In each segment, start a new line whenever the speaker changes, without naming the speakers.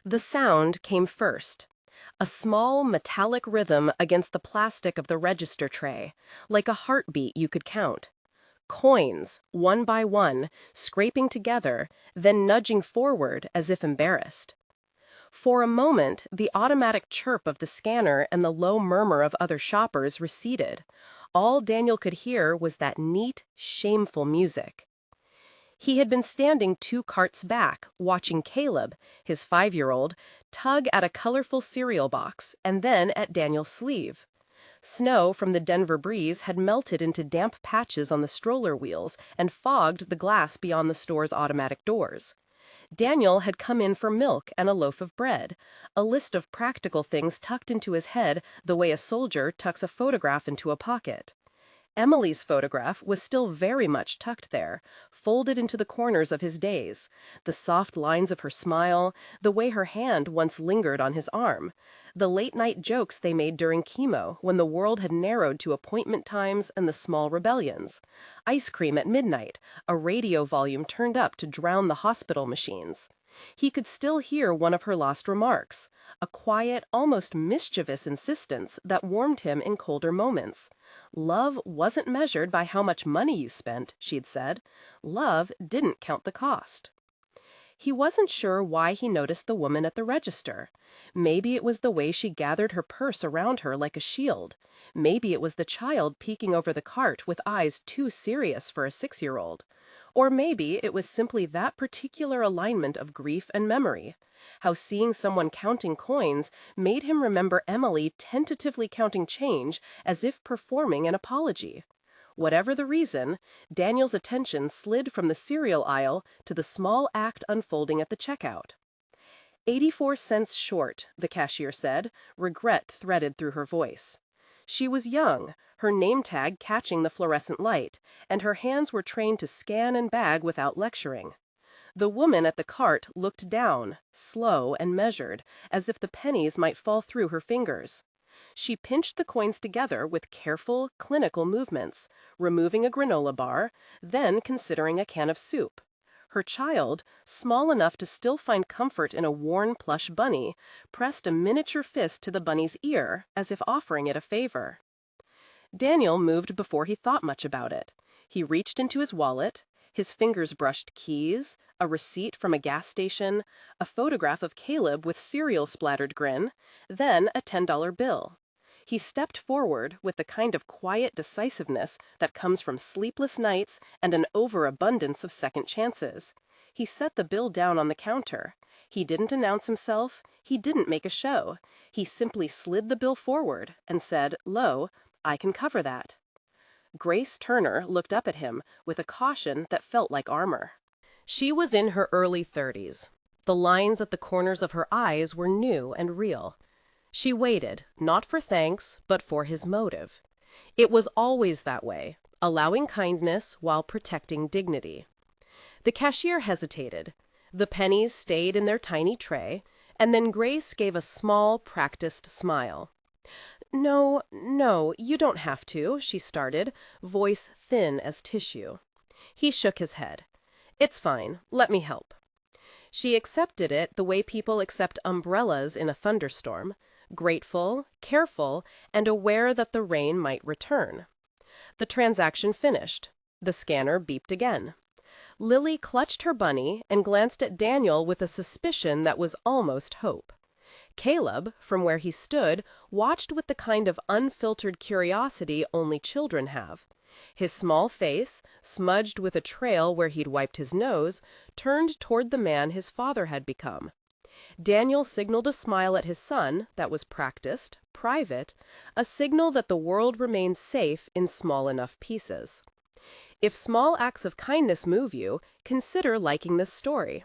The sound came first. A small metallic rhythm against the plastic of the register tray, like a heartbeat you could count. Coins, one by one, scraping together, then nudging forward as if embarrassed. For a moment, the automatic chirp of the scanner and the low murmur of other shoppers receded. All Daniel could hear was that neat, shameful music. He had been standing 2 carts back, watching Caleb, his 5-year-old, tug at a colorful cereal box and then at Daniel's sleeve. Snow from the Denver breeze had melted into damp patches on the stroller wheels and fogged the glass beyond the store's automatic doors. Daniel had come in for milk and a loaf of bread, a list of practical things tucked into his head the way a soldier tucks a photograph into a pocket. Emily's photograph was still very much tucked there, folded into the corners of his days, the soft lines of her smile, the way her hand once lingered on his arm, the late-night jokes they made during chemo when the world had narrowed to appointment times and the small rebellions, ice cream at midnight, a radio volume turned up to drown the hospital machines. He could still hear one of her lost remarks, a quiet, almost mischievous insistence that warmed him in colder moments. Love wasn't measured by how much money you spent, she'd said. Love didn't count the cost. He wasn't sure why he noticed the woman at the register. Maybe it was the way she gathered her purse around her like a shield. Maybe it was the child peeking over the cart with eyes too serious for a 6-year-old. Or maybe it was simply that particular alignment of grief and memory. How seeing someone counting coins made him remember Emily tentatively counting change as if performing an apology. Whatever the reason, Daniel's attention slid from the cereal aisle to the small act unfolding at the checkout. 84 cents short, the cashier said, regret threaded through her voice. She was young, her name tag catching the fluorescent light, and her hands were trained to scan and bag without lecturing. The woman at the cart looked down, slow and measured, as if the pennies might fall through her fingers. She pinched the coins together with careful, clinical movements, removing a granola bar, then considering a can of soup. Her child, small enough to still find comfort in a worn plush bunny, pressed a miniature fist to the bunny's ear, as if offering it a favor. Daniel moved before he thought much about it. He reached into his wallet. His fingers brushed keys, a receipt from a gas station, a photograph of Caleb with cereal-splattered grin, then a $10 bill. He stepped forward with the kind of quiet decisiveness that comes from sleepless nights and an overabundance of second chances. He set the bill down on the counter. He didn't announce himself. He didn't make a show. He simply slid the bill forward and said, "Lo, I can cover that." Grace Turner looked up at him with a caution that felt like armor. She was in her early 30s. The lines at the corners of her eyes were new and real. She waited, not for thanks, but for his motive. It was always that way, allowing kindness while protecting dignity. The cashier hesitated. The pennies stayed in their tiny tray, and then Grace gave a small, practiced smile. No, you don't have to," she started, voice thin as tissue. He shook his head. "It's fine. Let me help." She accepted it the way people accept umbrellas in a thunderstorm, grateful, careful, and aware that the rain might return. The transaction finished. The scanner beeped again. Lily clutched her bunny and glanced at Daniel with a suspicion that was almost hope. Caleb, from where he stood, watched with the kind of unfiltered curiosity only children have. His small face, smudged with a trail where he'd wiped his nose, turned toward the man his father had become. Daniel signaled a smile at his son that was practiced, private, a signal that the world remains safe in small enough pieces. If small acts of kindness move you, consider liking this story.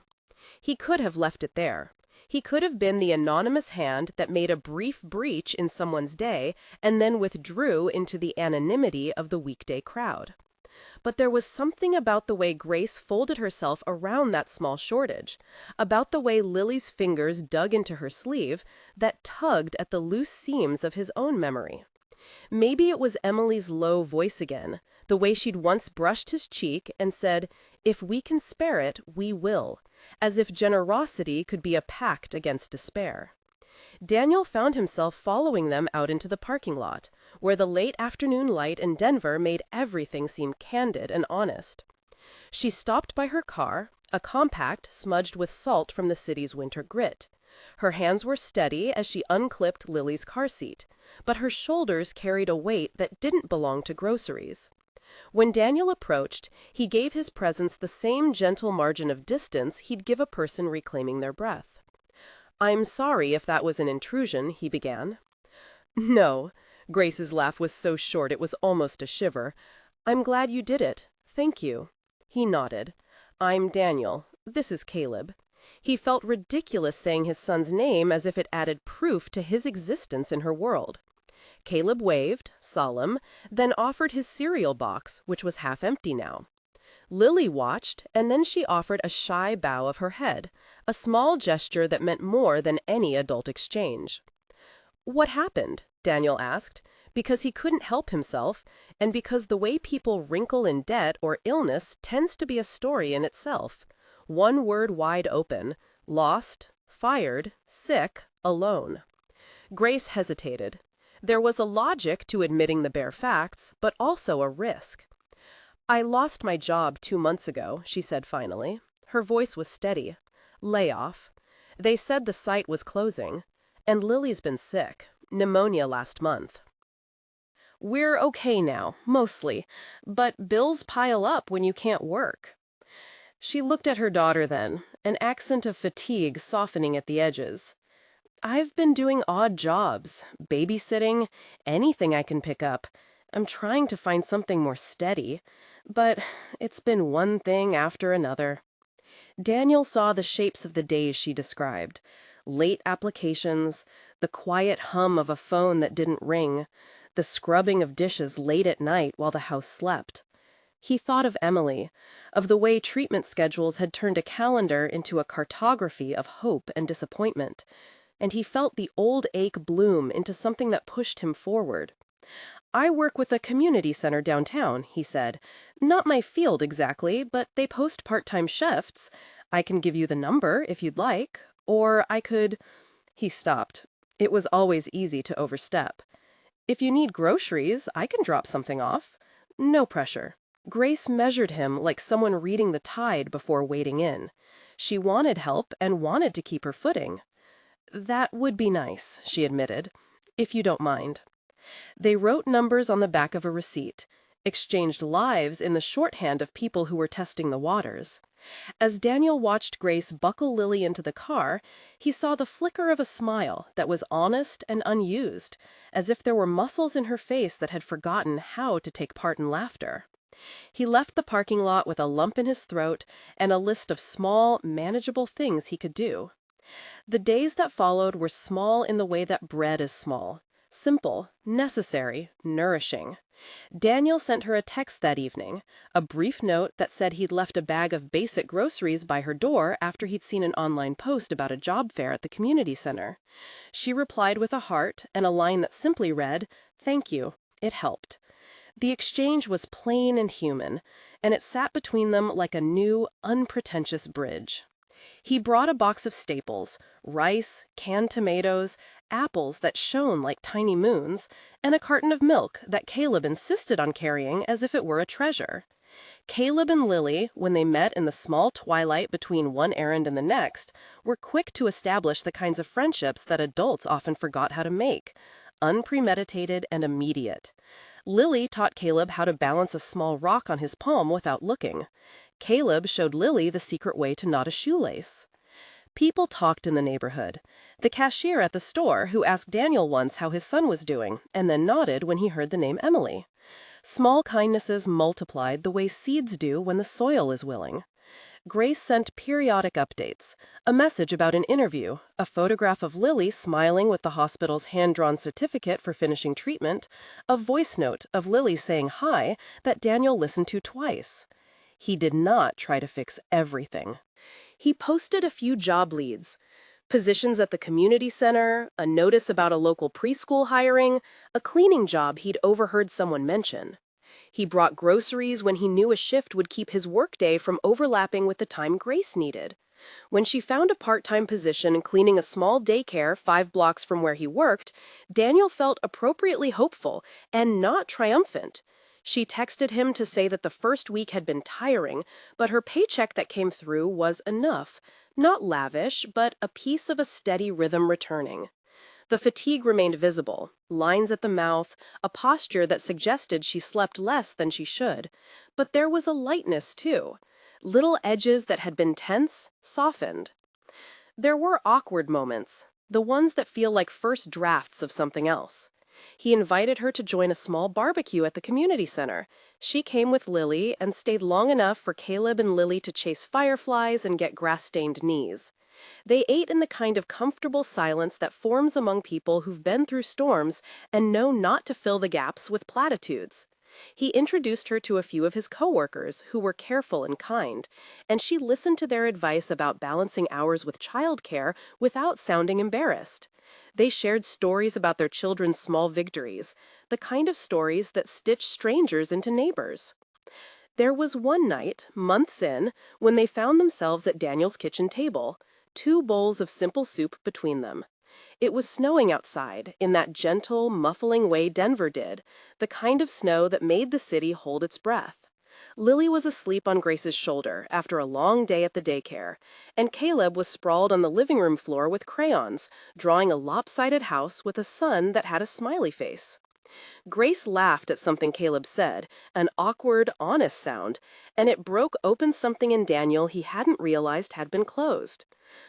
He could have left it there. He could have been the anonymous hand that made a brief breach in someone's day and then withdrew into the anonymity of the weekday crowd. But there was something about the way Grace folded herself around that small shortage, about the way Lily's fingers dug into her sleeve, that tugged at the loose seams of his own memory. Maybe it was Emily's low voice again, the way she'd once brushed his cheek and said, "If we can spare it, we will," as if generosity could be a pact against despair. Daniel found himself following them out into the parking lot, where the late afternoon light in Denver made everything seem candid and honest. She stopped by her car, a compact smudged with salt from the city's winter grit. Her hands were steady as she unclipped Lily's car seat, but her shoulders carried a weight that didn't belong to groceries. When Daniel approached, he gave his presence the same gentle margin of distance he'd give a person reclaiming their breath. "I'm sorry if that was an intrusion," he began. "No." Grace's laugh was so short it was almost a shiver. "I'm glad you did it. Thank you." He nodded. "I'm Daniel. This is Caleb." He felt ridiculous saying his son's name as if it added proof to his existence in her world. Caleb waved, solemn, then offered his cereal box, which was half empty now. Lily watched, and then she offered a shy bow of her head, a small gesture that meant more than any adult exchange. "What happened?" Daniel asked, because he couldn't help himself, and because the way people wrinkle in debt or illness tends to be a story in itself. One word wide open: lost, fired, sick, alone. Grace hesitated. There was a logic to admitting the bare facts, but also a risk. "I lost my job 2 months ago," she said finally. Her voice was steady. "Layoff. They said the site was closing. And Lily's been sick. Pneumonia last month. We're okay now, mostly, but bills pile up when you can't work." She looked at her daughter then, an accent of fatigue softening at the edges. "I've been doing odd jobs, babysitting, anything I can pick up. I'm trying to find something more steady, but it's been one thing after another." Daniel saw the shapes of the days she described: late applications, the quiet hum of a phone that didn't ring, the scrubbing of dishes late at night while the house slept. He thought of Emily, of the way treatment schedules had turned a calendar into a cartography of hope and disappointment, and he felt the old ache bloom into something that pushed him forward. "I work with a community center downtown," he said. "Not my field exactly, but they post part-time shifts. I can give you the number if you'd like, or I could—" He stopped. It was always easy to overstep. "If you need groceries, I can drop something off. No pressure." Grace measured him like someone reading the tide before wading in. She wanted help and wanted to keep her footing. "That would be nice," she admitted, "if you don't mind." They wrote numbers on the back of a receipt, exchanged lives in the shorthand of people who were testing the waters. As Daniel watched Grace buckle Lily into the car, he saw the flicker of a smile that was honest and unused, as if there were muscles in her face that had forgotten how to take part in laughter. He left the parking lot with a lump in his throat and a list of small, manageable things he could do. The days that followed were small in the way that bread is small. Simple, necessary, nourishing. Daniel sent her a text that evening, a brief note that said he'd left a bag of basic groceries by her door after he'd seen an online post about a job fair at the community center. She replied with a heart and a line that simply read, "Thank you. It helped." The exchange was plain and human, and it sat between them like a new, unpretentious bridge. He brought a box of staples: rice, canned tomatoes, apples that shone like tiny moons, and a carton of milk that Caleb insisted on carrying as if it were a treasure. Caleb and Lily, when they met in the small twilight between one errand and the next, were quick to establish the kinds of friendships that adults often forgot how to make: unpremeditated and immediate. Lily taught Caleb how to balance a small rock on his palm without looking. Caleb showed Lily the secret way to knot a shoelace. People talked in the neighborhood. The cashier at the store, who asked Daniel once how his son was doing, and then nodded when he heard the name Emily. Small kindnesses multiplied the way seeds do when the soil is willing. Grace sent periodic updates: a message about an interview, a photograph of Lily smiling with the hospital's hand-drawn certificate for finishing treatment, a voice note of Lily saying hi that Daniel listened to twice. He did not try to fix everything. He posted a few job leads: positions at the community center, a notice about a local preschool hiring, a cleaning job he'd overheard someone mention. He brought groceries when he knew a shift would keep his workday from overlapping with the time Grace needed. When she found a part-time position cleaning a small daycare 5 blocks from where he worked, Daniel felt appropriately hopeful and not triumphant. She texted him to say that the first week had been tiring, but her paycheck that came through was enough. Not lavish, but a piece of a steady rhythm returning. The fatigue remained visible, lines at the mouth, a posture that suggested she slept less than she should. But there was a lightness, too. Little edges that had been tense softened. There were awkward moments, the ones that feel like first drafts of something else. He invited her to join a small barbecue at the community center. She came with Lily and stayed long enough for Caleb and Lily to chase fireflies and get grass-stained knees. They ate in the kind of comfortable silence that forms among people who've been through storms and know not to fill the gaps with platitudes. He introduced her to a few of his coworkers who were careful and kind, and she listened to their advice about balancing hours with childcare without sounding embarrassed. They shared stories about their children's small victories, the kind of stories that stitch strangers into neighbors. There was one night, months in, when they found themselves at Daniel's kitchen table, 2 bowls of simple soup between them. It was snowing outside, in that gentle, muffling way Denver did, the kind of snow that made the city hold its breath. Lily was asleep on Grace's shoulder after a long day at the daycare, and Caleb was sprawled on the living room floor with crayons, drawing a lopsided house with a sun that had a smiley face. Grace laughed at something Caleb said, an awkward, honest sound, and it broke open something in Daniel he hadn't realized had been closed.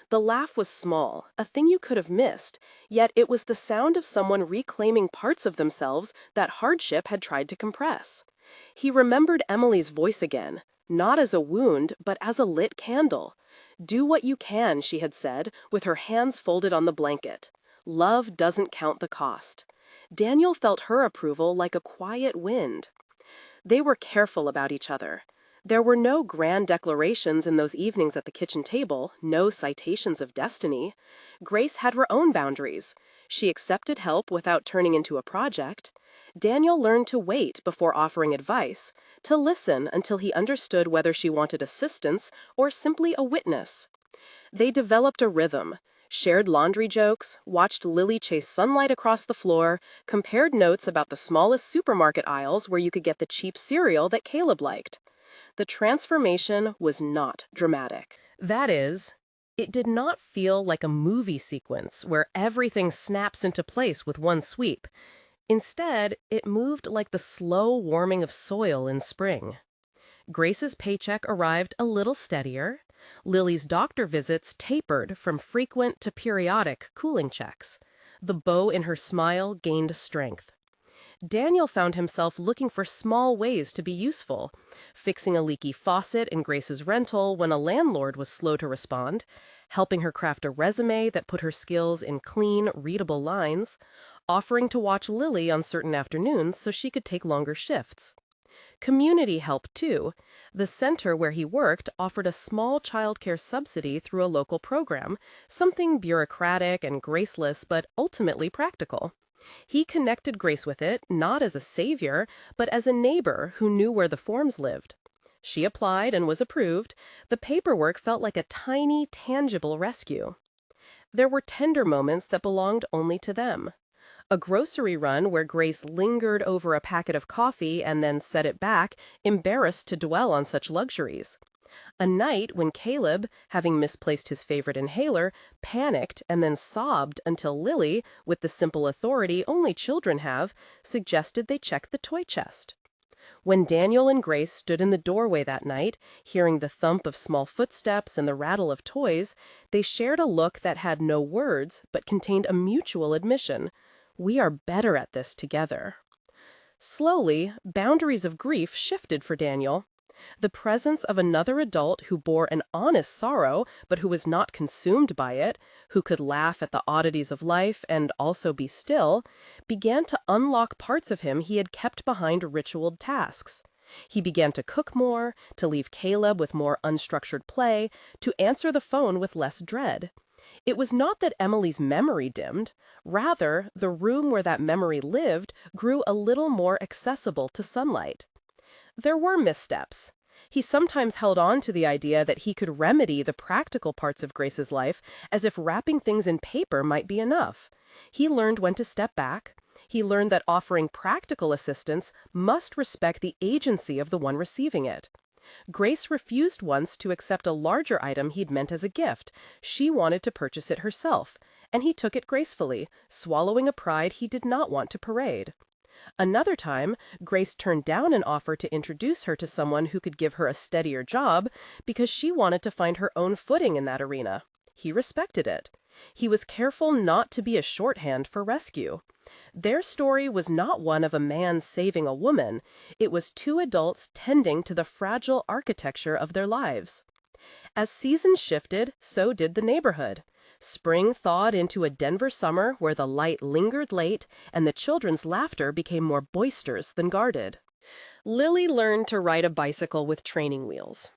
The laugh was small, a thing you could have missed, yet it was the sound of someone reclaiming parts of themselves that hardship had tried to compress. He remembered Emily's voice again, not as a wound, but as a lit candle. "Do what you can," she had said, with her hands folded on the blanket. "Love doesn't count the cost." Daniel felt her approval like a quiet wind. They were careful about each other. There were no grand declarations in those evenings at the kitchen table, no citations of destiny. Grace had her own boundaries. She accepted help without turning into a project. Daniel learned to wait before offering advice, to listen until he understood whether she wanted assistance or simply a witness. They developed a rhythm, shared laundry jokes, watched Lily chase sunlight across the floor, compared notes about the smallest supermarket aisles where you could get the cheap cereal that Caleb liked. The transformation was not dramatic. That is, it did not feel like a movie sequence where everything snaps into place with one sweep. Instead, it moved like the slow warming of soil in spring. Grace's paycheck arrived a little steadier. Lily's doctor visits tapered from frequent to periodic cooling checks. The bow in her smile gained strength. Daniel found himself looking for small ways to be useful, fixing a leaky faucet in Grace's rental when a landlord was slow to respond, helping her craft a resume that put her skills in clean, readable lines, offering to watch Lily on certain afternoons so she could take longer shifts. Community help, too. The center where he worked offered a small childcare subsidy through a local program, something bureaucratic and graceless but ultimately practical. He connected Grace with it, not as a savior, but as a neighbor who knew where the forms lived. She applied and was approved. The paperwork felt like a tiny, tangible rescue. There were tender moments that belonged only to them. A grocery run where Grace lingered over a packet of coffee and then set it back, embarrassed to dwell on such luxuries. A night when Caleb, having misplaced his favorite inhaler, panicked and then sobbed until Lily, with the simple authority only children have, suggested they check the toy chest. When Daniel and Grace stood in the doorway that night, hearing the thump of small footsteps and the rattle of toys, they shared a look that had no words but contained a mutual admission. We are better at this together. Slowly, boundaries of grief shifted for Daniel. The presence of another adult who bore an honest sorrow, but who was not consumed by it, who could laugh at the oddities of life and also be still, began to unlock parts of him he had kept behind ritualed tasks. He began to cook more, to leave Caleb with more unstructured play, to answer the phone with less dread. It was not that Emily's memory dimmed. Rather, the room where that memory lived grew a little more accessible to sunlight. There were missteps. He sometimes held on to the idea that he could remedy the practical parts of Grace's life as if wrapping things in paper might be enough. He learned when to step back. He learned that offering practical assistance must respect the agency of the one receiving it. Grace refused once to accept a larger item he'd meant as a gift. She wanted to purchase it herself, and he took it gracefully, swallowing a pride he did not want to parade. Another time, Grace turned down an offer to introduce her to someone who could give her a steadier job because she wanted to find her own footing in that arena. He respected it. He was careful not to be a shorthand for rescue. Their story was not one of a man saving a woman. It was two adults tending to the fragile architecture of their lives. As seasons shifted, so did the neighborhood. Spring thawed into a Denver summer where the light lingered late and the children's laughter became more boisterous than guarded. Lily learned to ride a bicycle with training wheels.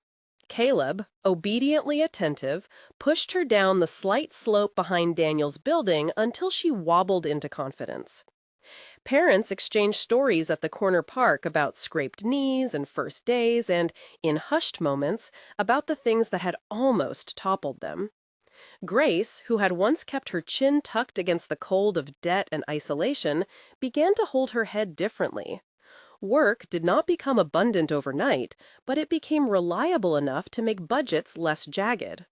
Caleb, obediently attentive, pushed her down the slight slope behind Daniel's building until she wobbled into confidence. Parents exchanged stories at the corner park about scraped knees and first days and, in hushed moments, about the things that had almost toppled them. Grace, who had once kept her chin tucked against the cold of debt and isolation, began to hold her head differently. Work did not become abundant overnight, but it became reliable enough to make budgets less jagged.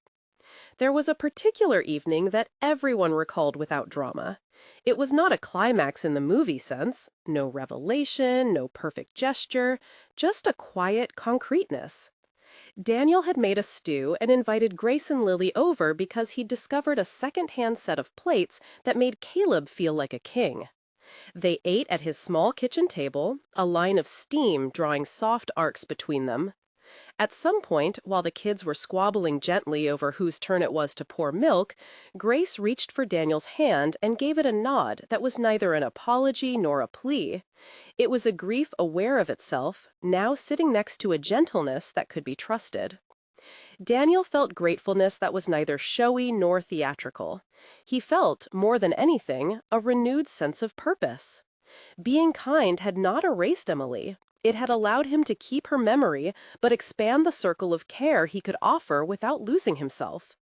There was a particular evening that everyone recalled without drama. It was not a climax in the movie sense, no revelation, no perfect gesture, just a quiet concreteness. Daniel had made a stew and invited Grace and Lily over because he'd discovered a second-hand set of plates that made Caleb feel like a king. They ate at his small kitchen table, a line of steam drawing soft arcs between them. At some point, while the kids were squabbling gently over whose turn it was to pour milk, Grace reached for Daniel's hand and gave it a nod that was neither an apology nor a plea. It was a grief aware of itself, now sitting next to a gentleness that could be trusted. Daniel felt gratefulness that was neither showy nor theatrical. He felt, more than anything, a renewed sense of purpose. Being kind had not erased Emily. It had allowed him to keep her memory, but expand the circle of care he could offer without losing himself.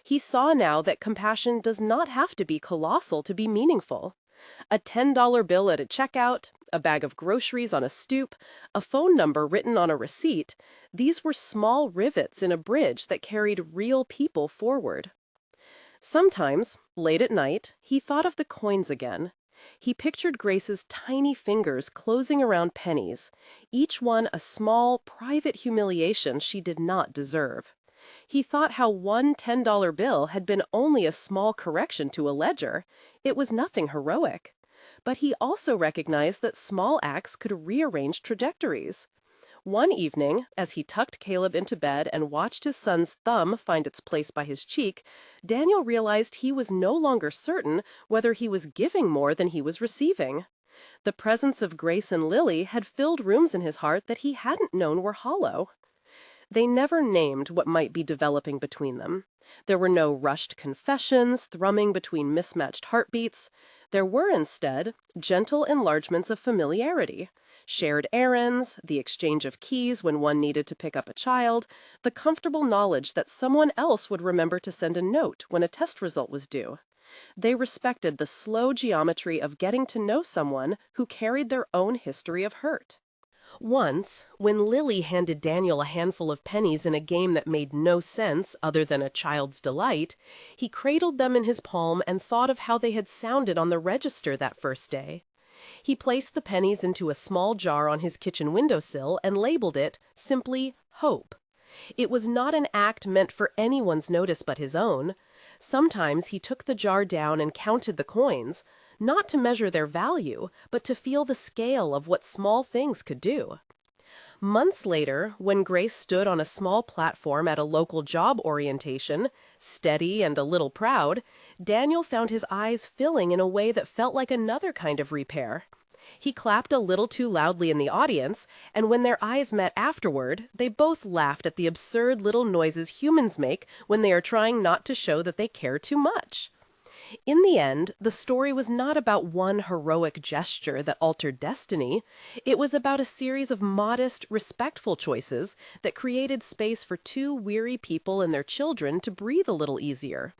He saw now that compassion does not have to be colossal to be meaningful. A $10 bill at a checkout, a bag of groceries on a stoop, a phone number written on a receipt, these were small rivets in a bridge that carried real people forward. Sometimes, late at night, he thought of the coins again. He pictured Grace's tiny fingers closing around pennies, each one a small, private humiliation she did not deserve. He thought how one $10 bill had been only a small correction to a ledger. It was nothing heroic. But he also recognized that small acts could rearrange trajectories. One evening, as he tucked Caleb into bed and watched his son's thumb find its place by his cheek, Daniel realized he was no longer certain whether he was giving more than he was receiving. The presence of Grace and Lily had filled rooms in his heart that he hadn't known were hollow. They never named what might be developing between them. There were no rushed confessions thrumming between mismatched heartbeats. There were instead gentle enlargements of familiarity. Shared errands, the exchange of keys when one needed to pick up a child, the comfortable knowledge that someone else would remember to send a note when a test result was due. They respected the slow geometry of getting to know someone who carried their own history of hurt. Once, when Lily handed Daniel a handful of pennies in a game that made no sense other than a child's delight, he cradled them in his palm and thought of how they had sounded on the register that first day. He placed the pennies into a small jar on his kitchen windowsill and labeled it, simply, Hope. It was not an act meant for anyone's notice but his own. Sometimes he took the jar down and counted the coins, not to measure their value, but to feel the scale of what small things could do. Months later, when Grace stood on a small platform at a local job orientation, steady and a little proud, Daniel found his eyes filling in a way that felt like another kind of repair. He clapped a little too loudly in the audience, and when their eyes met afterward, they both laughed at the absurd little noises humans make when they are trying not to show that they care too much. In the end, the story was not about one heroic gesture that altered destiny. It was about a series of modest, respectful choices that created space for two weary people and their children to breathe a little easier.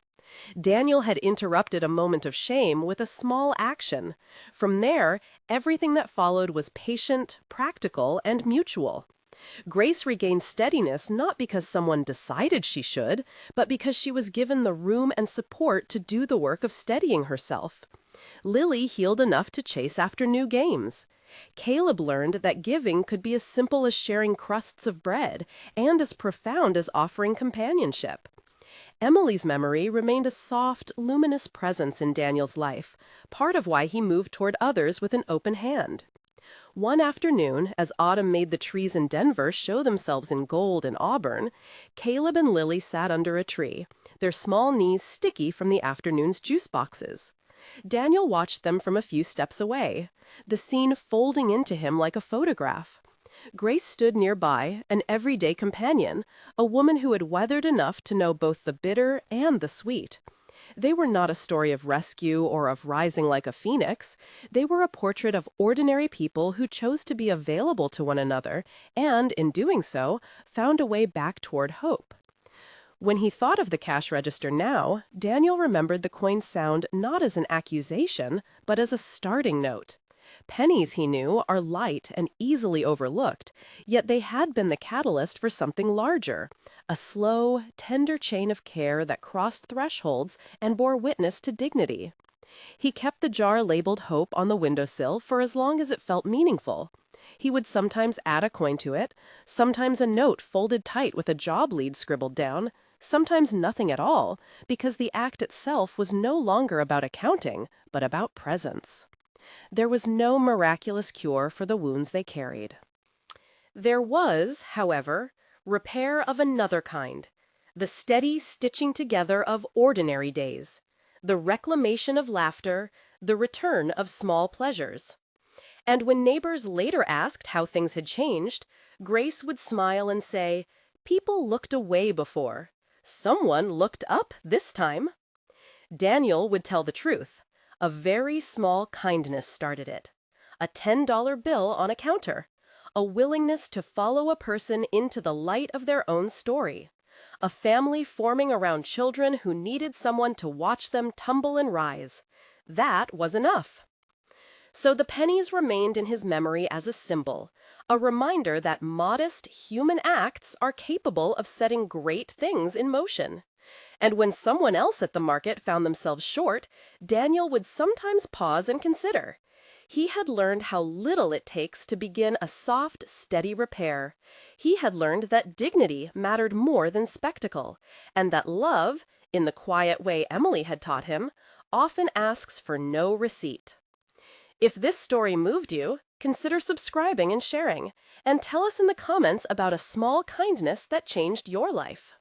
Daniel had interrupted a moment of shame with a small action. From there, everything that followed was patient, practical, and mutual. Grace regained steadiness not because someone decided she should, but because she was given the room and support to do the work of steadying herself. Lily healed enough to chase after new games. Caleb learned that giving could be as simple as sharing crusts of bread and as profound as offering companionship. Emily's memory remained a soft, luminous presence in Daniel's life, part of why he moved toward others with an open hand. One afternoon, as autumn made the trees in Denver show themselves in gold and auburn, Caleb and Lily sat under a tree, their small knees sticky from the afternoon's juice boxes. Daniel watched them from a few steps away, the scene folding into him like a photograph. Grace stood nearby, an everyday companion, a woman who had weathered enough to know both the bitter and the sweet. They were not a story of rescue or of rising like a phoenix. They were a portrait of ordinary people who chose to be available to one another and, in doing so, found a way back toward hope. When he thought of the cash register now, Daniel remembered the coin's sound not as an accusation, but as a starting note. Pennies, he knew, are light and easily overlooked, yet they had been the catalyst for something larger, a slow, tender chain of care that crossed thresholds and bore witness to dignity. He kept the jar labeled Hope on the windowsill for as long as it felt meaningful. He would sometimes add a coin to it, sometimes a note folded tight with a job lead scribbled down, sometimes nothing at all, because the act itself was no longer about accounting, but about presence. There was no miraculous cure for the wounds they carried. There was, however, repair of another kind, the steady stitching together of ordinary days, the reclamation of laughter, the return of small pleasures. And when neighbors later asked how things had changed, Grace would smile and say, "People looked away before. Someone looked up this time." Daniel would tell the truth. A very small kindness started it. A $10 bill on a counter. A willingness to follow a person into the light of their own story. A family forming around children who needed someone to watch them tumble and rise. That was enough. So the pennies remained in his memory as a symbol, a reminder that modest human acts are capable of setting great things in motion. And when someone else at the market found themselves short, Daniel would sometimes pause and consider. He had learned how little it takes to begin a soft, steady repair. He had learned that dignity mattered more than spectacle, and that love, in the quiet way Emily had taught him, often asks for no receipt. If this story moved you, consider subscribing and sharing, and tell us in the comments about a small kindness that changed your life.